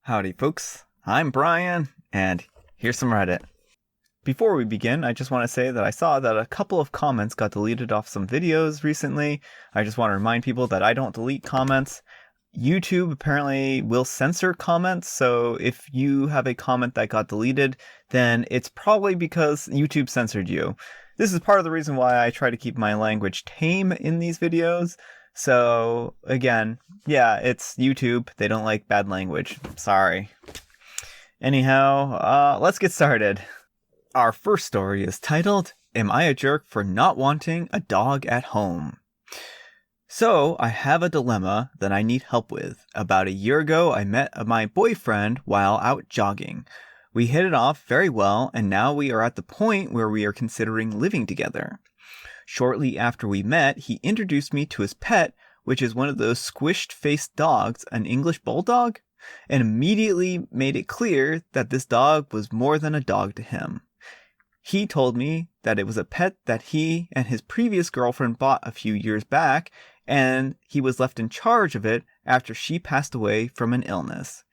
Howdy folks, I'm Brian, and here's some Reddit. Before we begin, I just want to say that I saw that a couple of comments got deleted off some videos recently. I just want to remind people that I don't delete comments. YouTube apparently will censor comments, so if you have a comment that got deleted, then it's probably because YouTube censored you. This is part of the reason why I try to keep my language tame in these videos. So, again, yeah, it's YouTube. They don't like bad language. Sorry. Anyhow, let's get started. Our first story is titled, Am I a Jerk for Not Wanting a Dog at Home? So, I have a dilemma that I need help with. About a year ago, I met my boyfriend while out jogging. We hit it off very well, and now we are at the point where we are considering living together. Shortly after we met, he introduced me to his pet, which is one of those squished-faced dogs, an English bulldog, and immediately made it clear that this dog was more than a dog to him. He told me that it was a pet that he and his previous girlfriend bought a few years back, and he was left in charge of it after she passed away from an illness.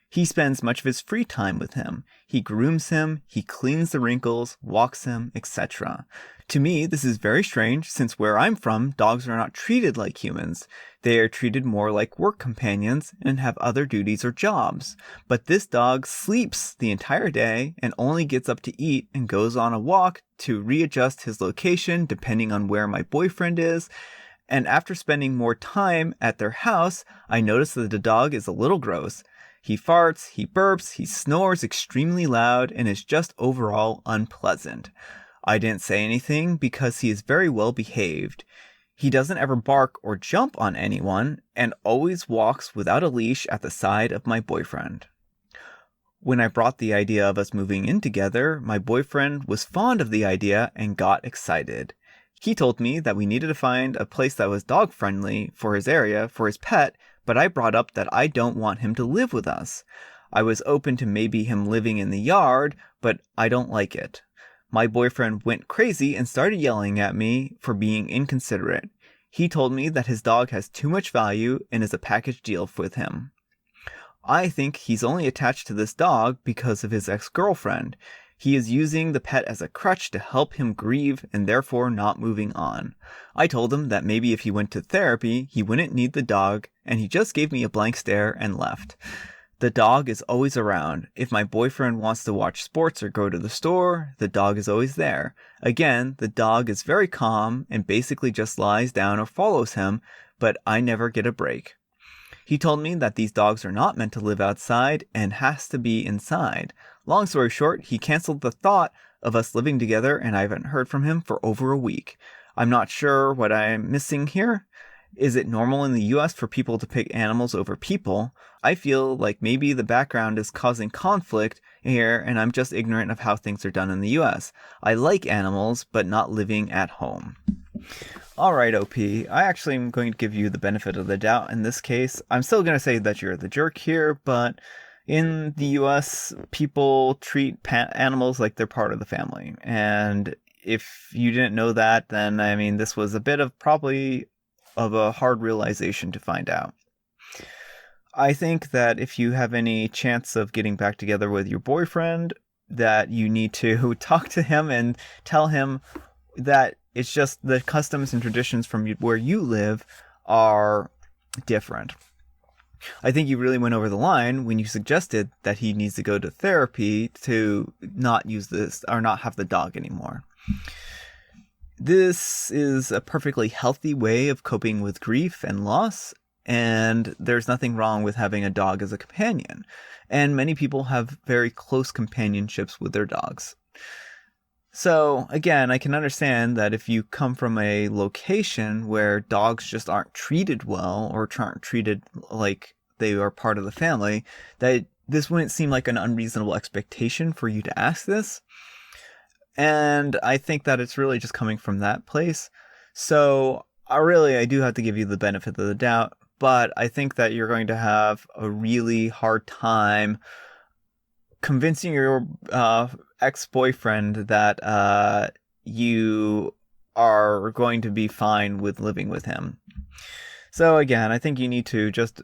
He spends much of his free time with him. He grooms him, he cleans the wrinkles, walks him, etc. To me, this is very strange since where I'm from, dogs are not treated like humans. They are treated more like work companions and have other duties or jobs. But this dog sleeps the entire day and only gets up to eat and goes on a walk to readjust his location depending on where my boyfriend is. And after spending more time at their house, I notice that the dog is a little gross. He farts, he burps, he snores extremely loud, and is just overall unpleasant. I didn't say anything because he is very well behaved. He doesn't ever bark or jump on anyone, and always walks without a leash at the side of my boyfriend. When I brought the idea of us moving in together, my boyfriend was fond of the idea and got excited. He told me that we needed to find a place that was dog-friendly for his area, for his pet, but I brought up that I don't want him to live with us. I was open to maybe him living in the yard, but I don't like it. My boyfriend went crazy and started yelling at me for being inconsiderate. He told me that his dog has too much value and is a package deal with him. I think he's only attached to this dog because of his ex-girlfriend. He is using the pet as a crutch to help him grieve and therefore not moving on. I told him that maybe if he went to therapy, he wouldn't need the dog, and he just gave me a blank stare and left. The dog is always around. If my boyfriend wants to watch sports or go to the store, the dog is always there. Again, the dog is very calm and basically just lies down or follows him, but I never get a break. He told me that these dogs are not meant to live outside and has to be inside. Long story short, he canceled the thought of us living together and I haven't heard from him for over a week. I'm not sure what I'm missing here. Is it normal in the US for people to pick animals over people? I feel like maybe the background is causing conflict here and I'm just ignorant of how things are done in the US. I like animals, but not living at home. Alright, OP, I actually am going to give you the benefit of the doubt in this case. I'm still going to say that you're the jerk here, but in the US, people treat animals like they're part of the family. And if you didn't know that, then, I mean, this was a bit of probably of a hard realization to find out. I think that if you have any chance of getting back together with your boyfriend, that you need to talk to him and tell him that it's just the customs and traditions from where you live are different. I think you really went over the line when you suggested that he needs to go to therapy to not use this or not have the dog anymore. This is a perfectly healthy way of coping with grief and loss, and there's nothing wrong with having a dog as a companion. And many people have very close companionships with their dogs. So, again, I can understand that if you come from a location where dogs just aren't treated well or aren't treated like they are part of the family, that this wouldn't seem like an unreasonable expectation for you to ask this. And I think that it's really just coming from that place. So, I do have to give you the benefit of the doubt, but I think that you're going to have a really hard time convincing your ex-boyfriend that you are going to be fine with living with him. So again, I think you need to just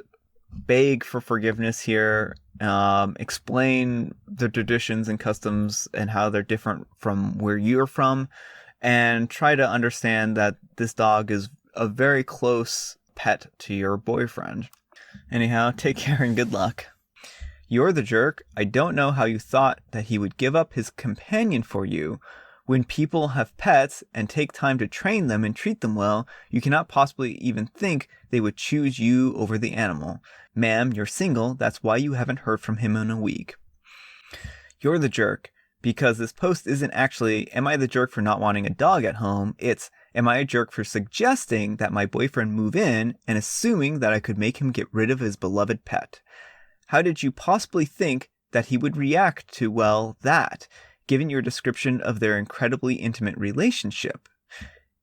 beg for forgiveness here, explain the traditions and customs and how they're different from where you're from, and try to understand that this dog is a very close pet to your boyfriend. Anyhow, take care and good luck. You're the jerk. I don't know how you thought that he would give up his companion for you. When people have pets and take time to train them and treat them well, you cannot possibly even think they would choose you over the animal. Ma'am, you're single. That's why you haven't heard from him in a week. You're the jerk. Because this post isn't actually, am I the jerk for not wanting a dog at home? It's, am I a jerk for suggesting that my boyfriend move in and assuming that I could make him get rid of his beloved pet? How did you possibly think that he would react to, well, that, given your description of their incredibly intimate relationship?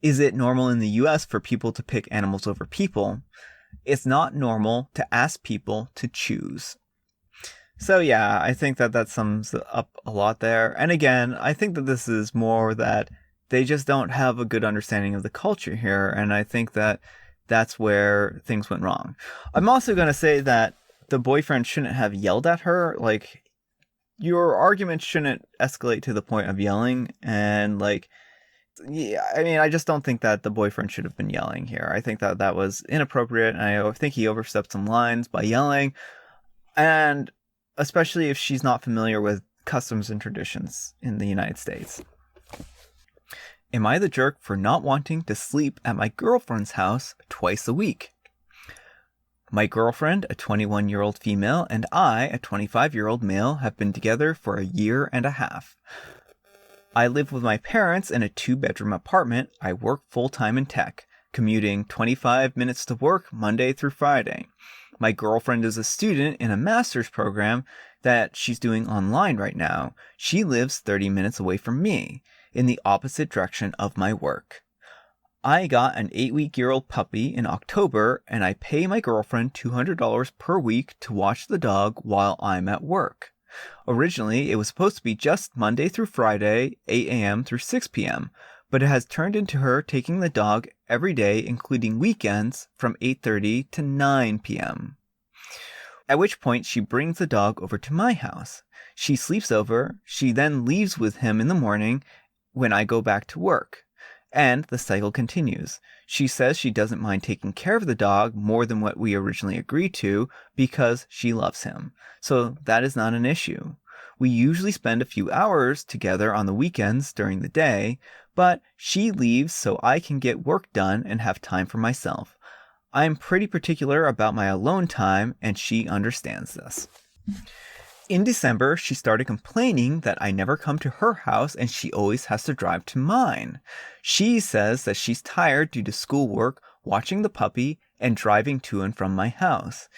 Is it normal in the US for people to pick animals over people? It's not normal to ask people to choose. So yeah, I think that sums up a lot there. And again, I think that this is more that they just don't have a good understanding of the culture here. And I think that that's where things went wrong. I'm also going to say that the boyfriend shouldn't have yelled at her. Like, your argument shouldn't escalate to the point of yelling. And like, yeah, I mean, I just don't think that the boyfriend should have been yelling here. I think that that was inappropriate. And I think he overstepped some lines by yelling. And especially if she's not familiar with customs and traditions in the United States. Am I the jerk for not wanting to sleep at my girlfriend's house twice a week? My girlfriend, a 21-year-old female, and I, a 25-year-old male, have been together for a year and a half. I live with my parents in a 2-bedroom apartment. I work full-time in tech, commuting 25 minutes to work Monday through Friday. My girlfriend is a student in a master's program that she's doing online right now. She lives 30 minutes away from me, in the opposite direction of my work. I got an 8-week-old puppy in October, and I pay my girlfriend $200 per week to watch the dog while I'm at work. Originally, it was supposed to be just Monday through Friday, 8 a.m. through 6 p.m., but it has turned into her taking the dog every day, including weekends, from 8:30 to 9 p.m. At which point she brings the dog over to my house. She sleeps over, she then leaves with him in the morning when I go back to work. And the cycle continues. She says she doesn't mind taking care of the dog more than what we originally agreed to because she loves him. So that is not an issue. We usually spend a few hours together on the weekends during the day, but she leaves so I can get work done and have time for myself. I'm pretty particular about my alone time, and she understands this. In December, she started complaining that I never come to her house and she always has to drive to mine. She says that she's tired due to schoolwork, watching the puppy, and driving to and from my house.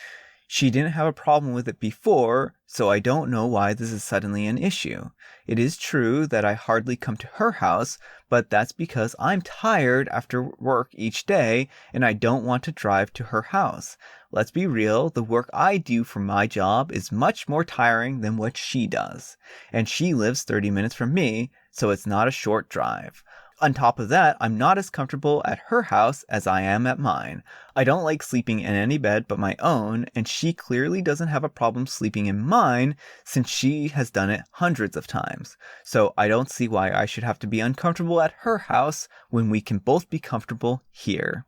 She didn't have a problem with it before, so I don't know why this is suddenly an issue. It is true that I hardly come to her house, but that's because I'm tired after work each day and I don't want to drive to her house. Let's be real, the work I do for my job is much more tiring than what she does. And she lives 30 minutes from me, so it's not a short drive. On top of that, I'm not as comfortable at her house as I am at mine. I don't like sleeping in any bed but my own, and she clearly doesn't have a problem sleeping in mine since she has done it hundreds of times. So I don't see why I should have to be uncomfortable at her house when we can both be comfortable here.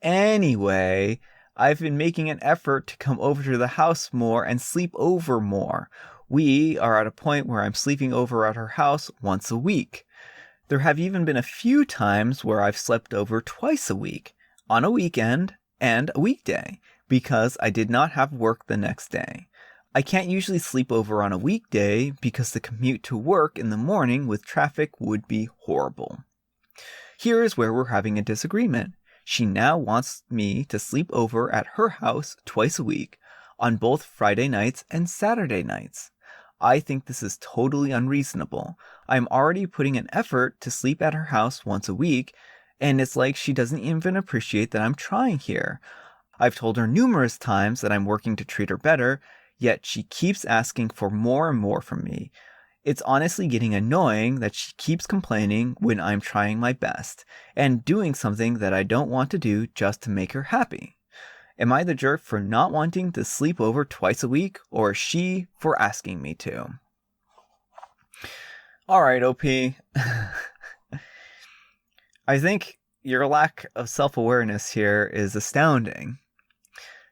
Anyway, I've been making an effort to come over to the house more and sleep over more. We are at a point where I'm sleeping over at her house once a week. There have even been a few times where I've slept over twice a week, on a weekend and a weekday, because I did not have work the next day. I can't usually sleep over on a weekday because the commute to work in the morning with traffic would be horrible. Here is where we're having a disagreement. She now wants me to sleep over at her house twice a week, on both Friday nights and Saturday nights. I think this is totally unreasonable. I'm already putting an effort to sleep at her house once a week, and it's like she doesn't even appreciate that I'm trying here. I've told her numerous times that I'm working to treat her better, yet she keeps asking for more and more from me. It's honestly getting annoying that she keeps complaining when I'm trying my best, and doing something that I don't want to do just to make her happy. Am I the jerk for not wanting to sleep over twice a week, or is she for asking me to? Alright, OP. I think your lack of self-awareness here is astounding.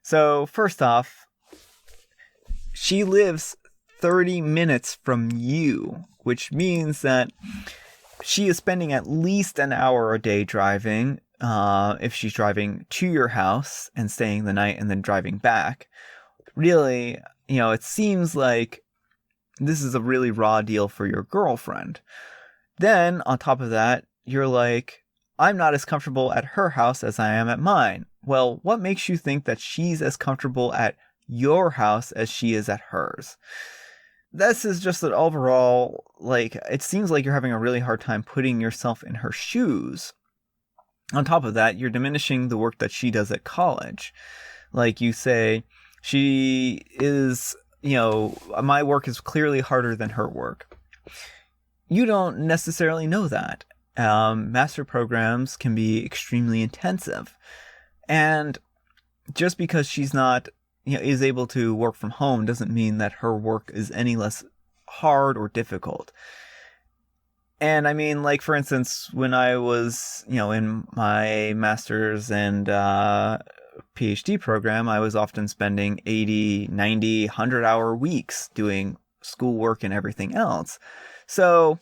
So, first off, she lives 30 minutes from you, which means that she is spending at least an hour a day driving, if she's driving to your house and staying the night and then driving back. Really, it seems like this is a really raw deal for your girlfriend. Then, on top of that, you're like, I'm not as comfortable at her house as I am at mine. Well, what makes you think that she's as comfortable at your house as she is at hers? This is just an overall, it seems like you're having a really hard time putting yourself in her shoes. On top of that, you're diminishing the work that she does at college. Like you say, she is, my work is clearly harder than her work. You don't necessarily know that. Master programs can be extremely intensive. And just because she's not, is able to work from home doesn't mean that her work is any less hard or difficult. And I mean, for instance, when I was, in my master's and PhD program, I was often spending 80, 90, 100-hour weeks doing schoolwork and everything else. So,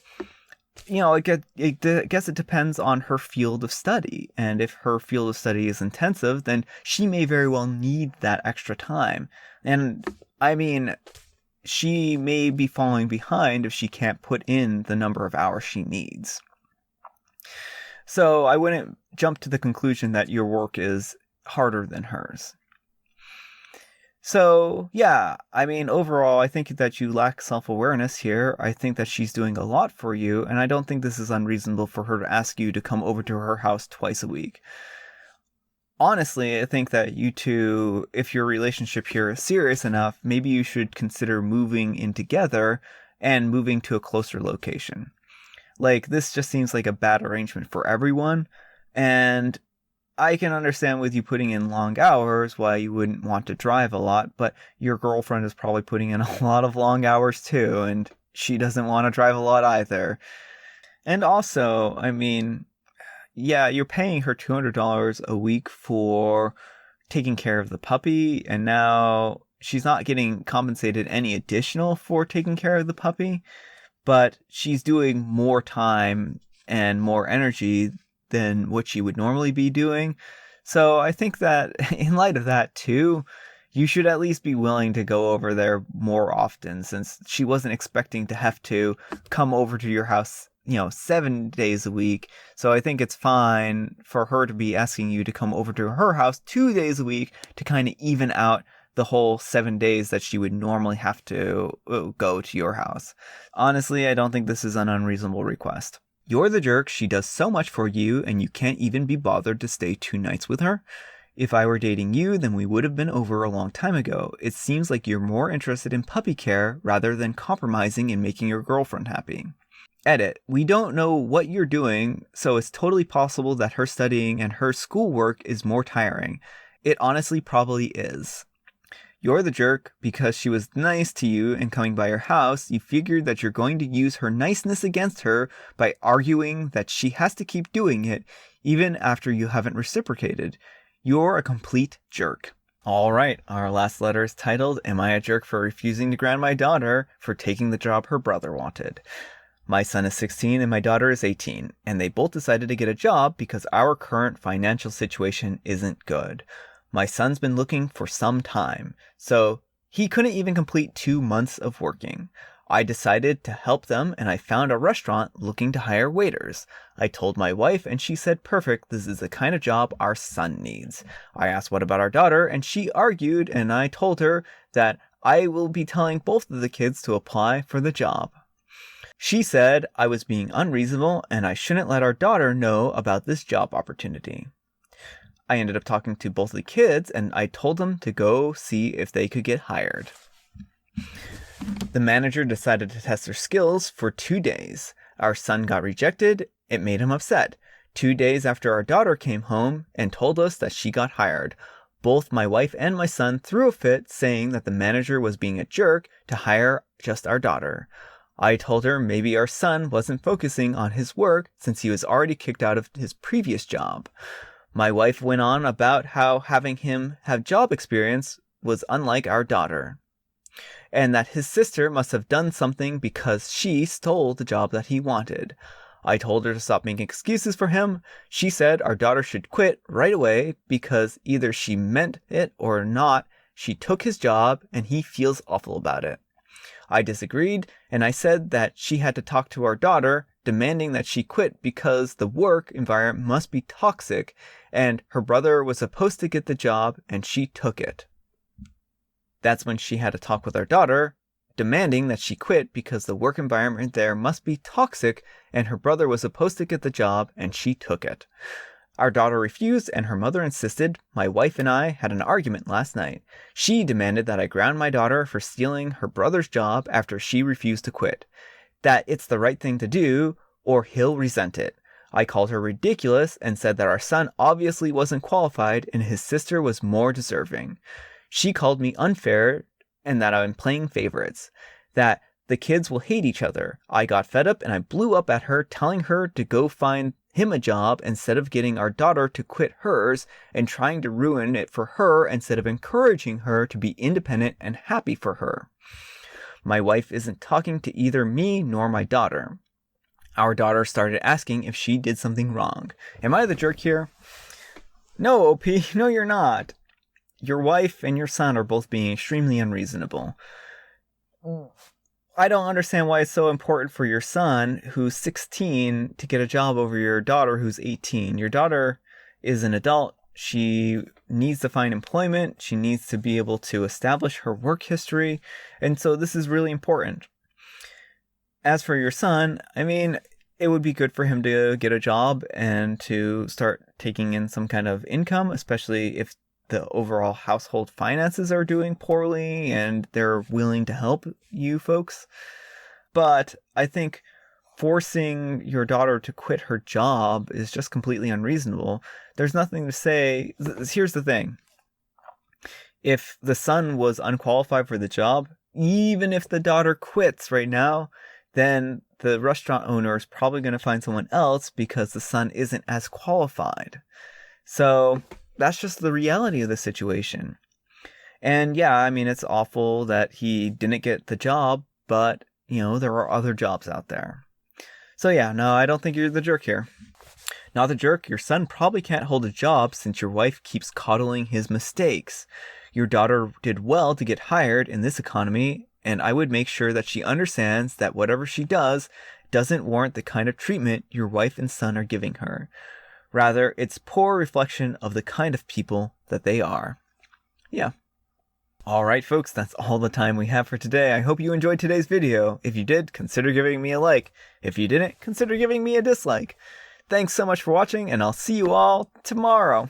I guess it depends on her field of study. And if her field of study is intensive, then she may very well need that extra time. And I mean, she may be falling behind if she can't put in the number of hours she needs. So I wouldn't jump to the conclusion that your work is harder than hers. So, yeah, I mean, overall, I think that you lack self-awareness here. I think that she's doing a lot for you, and I don't think this is unreasonable for her to ask you to come over to her house twice a week. Honestly, I think that you two, if your relationship here is serious enough, maybe you should consider moving in together and moving to a closer location. This just seems like a bad arrangement for everyone, and I can understand with you putting in long hours why you wouldn't want to drive a lot, but your girlfriend is probably putting in a lot of long hours too, and she doesn't want to drive a lot either. And also, I mean, yeah, you're paying her $200 a week for taking care of the puppy, and now she's not getting compensated any additional for taking care of the puppy, but she's doing more time and more energy than what she would normally be doing. So I think that in light of that too, you should at least be willing to go over there more often, since she wasn't expecting to have to come over to your house 7 days a week. So I think it's fine for her to be asking you to come over to her house 2 days a week to kind of even out the whole 7 days that she would normally have to go to your house. Honestly, I don't think this is an unreasonable request. You're the jerk. She does so much for you, and you can't even be bothered to stay 2 nights with her. If I were dating you, then we would have been over a long time ago. It seems like you're more interested in puppy care rather than compromising and making your girlfriend happy. Edit. We don't know what you're doing, so it's totally possible that her studying and her schoolwork is more tiring. It honestly probably is. You're the jerk because she was nice to you and coming by your house, you figured that you're going to use her niceness against her by arguing that she has to keep doing it even after you haven't reciprocated. You're a complete jerk. Alright, our last letter is titled, Am I a Jerk for Refusing to Grant My Daughter for Taking the Job Her Brother Wanted? My son is 16 and my daughter is 18, and they both decided to get a job because our current financial situation isn't good. My son's been looking for some time, so he couldn't even complete 2 months of working. I decided to help them, and I found a restaurant looking to hire waiters. I told my wife, and she said, perfect, this is the kind of job our son needs. I asked what about our daughter, and she argued, and I told her that I will be telling both of the kids to apply for the job. She said I was being unreasonable, and I shouldn't let our daughter know about this job opportunity. I ended up talking to both of the kids, and I told them to go see if they could get hired. The manager decided to test their skills for 2 days. Our son got rejected. It made him upset. 2 days after our daughter came home and told us that she got hired. Both my wife and my son threw a fit, saying that the manager was being a jerk to hire just our daughter. I told her maybe our son wasn't focusing on his work since he was already kicked out of his previous job. My wife went on about how having him have job experience was unlike our daughter, and that his sister must have done something because she stole the job that he wanted. I told her to stop making excuses for him. She said our daughter should quit right away because either she meant it or not, she took his job and he feels awful about it. I disagreed, and I said that she had to talk to our daughter, demanding that she quit because the work environment must be toxic, and her brother was supposed to get the job and she took it. That's when she had to talk with our daughter, demanding that she quit because the work environment there must be toxic and her brother was supposed to get the job and she took it. Our daughter refused and her mother insisted. My wife and I had an argument last night. She demanded that I ground my daughter for stealing her brother's job after she refused to quit. That it's the right thing to do or he'll resent it. I called her ridiculous and said that our son obviously wasn't qualified and his sister was more deserving. She called me unfair and that I'm playing favorites. That the kids will hate each other. I got fed up and I blew up at her, telling her to go find him a job instead of getting our daughter to quit hers and trying to ruin it for her instead of encouraging her to be independent and happy for her. My wife isn't talking to either me nor my daughter. Our daughter started asking if she did something wrong. Am I the jerk here? No, OP, no you're not. Your wife and your son are both being extremely unreasonable. I don't understand why it's so important for your son, who's 16, to get a job over your daughter, who's 18. Your daughter is an adult. She needs to find employment. She needs to be able to establish her work history. And so this is really important. As for your son, I mean, it would be good for him to get a job and to start taking in some kind of income, especially if the overall household finances are doing poorly and they're willing to help you folks. But I think forcing your daughter to quit her job is just completely unreasonable. There's nothing to say. Here's the thing. If the son was unqualified for the job, even if the daughter quits right now, then the restaurant owner is probably going to find someone else because the son isn't as qualified. So that's just the reality of the situation. And yeah, I mean, it's awful that he didn't get the job, but, you know, there are other jobs out there. So yeah, no, I don't think you're the jerk here. Not the jerk, your son probably can't hold a job since your wife keeps coddling his mistakes. Your daughter did well to get hired in this economy, and I would make sure that she understands that whatever she does doesn't warrant the kind of treatment your wife and son are giving her. Rather, it's poor reflection of the kind of people that they are. Yeah. Alright folks, that's all the time we have for today. I hope you enjoyed today's video. If you did, consider giving me a like. If you didn't, consider giving me a dislike. Thanks so much for watching, and I'll see you all tomorrow.